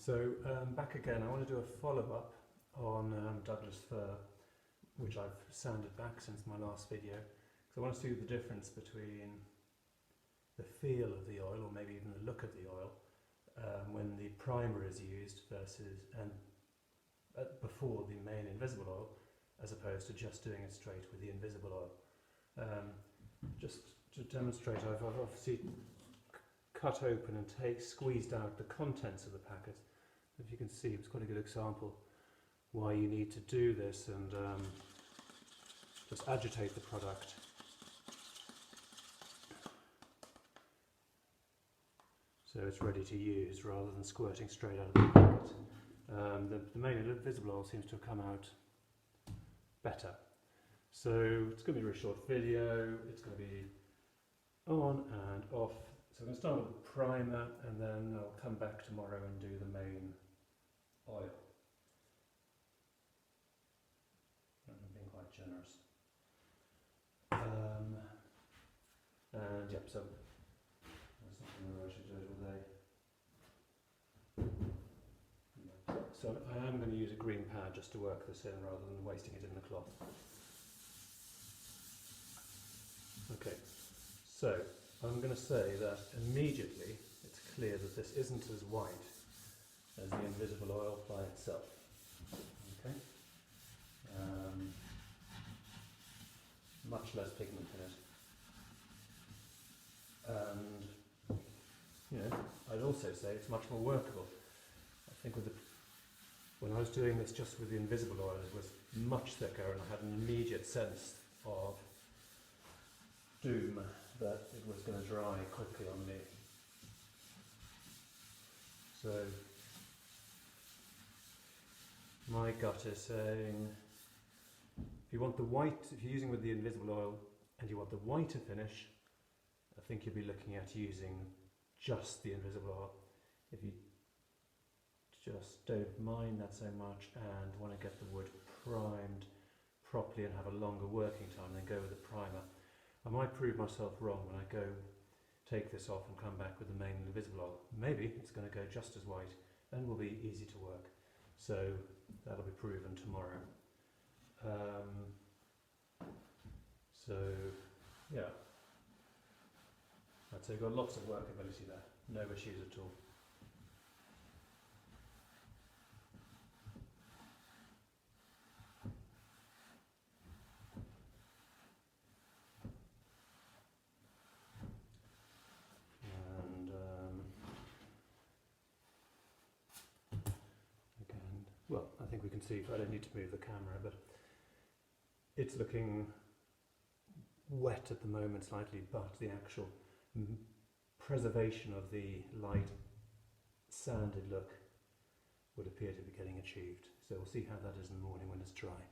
So back again, I want to do a follow-up on Douglas fir, which I've sanded back since my last video, because I want to see the difference between the feel of the oil, or maybe even the look of the oil, when the primer is used versus before the main invisible oil, as opposed to just doing it straight with the invisible oil. Just to demonstrate, I've obviously cut open and squeezed out the contents of the packet. If you can see, it's quite a good example why you need to do this, and just agitate the product. So it's ready to use rather than squirting straight out of the packet. The main invisible oil seems to have come out better. So it's going to be a very short video, it's going to be on and off. So I'm going to start with the primer, and then I'll come back tomorrow and do the main oil. I'm being quite generous. And yep, so that's not whether I should do it with a... No. So I am going to use a green pad just to work this in rather than wasting it in the cloth. Okay, so I'm going to say that immediately it's clear that this isn't as white as the invisible oil by itself. Okay, much less pigment in it. And, you know, I'd also say it's much more workable. I think when I was doing this just with the invisible oil, it was much thicker, and I had an immediate sense of doom that it was going to dry quickly on me. So my gut is saying, if you want the white, if you're using with the invisible oil and you want the whiter finish, I think you'll be looking at using just the invisible oil. If you just don't mind that so much and want to get the wood primed properly and have a longer working time, then go with the primer. I might prove myself wrong when I go take this off and come back with the main invisible oil. Maybe it's going to go just as white and will be easy to work. So that'll be proven tomorrow. So yeah, I'd say we've got lots of workability there, no issues at all. Well, I think we can see, I don't need to move the camera, but it's looking wet at the moment slightly, but the actual preservation of the light sanded look would appear to be getting achieved. So we'll see how that is in the morning when it's dry.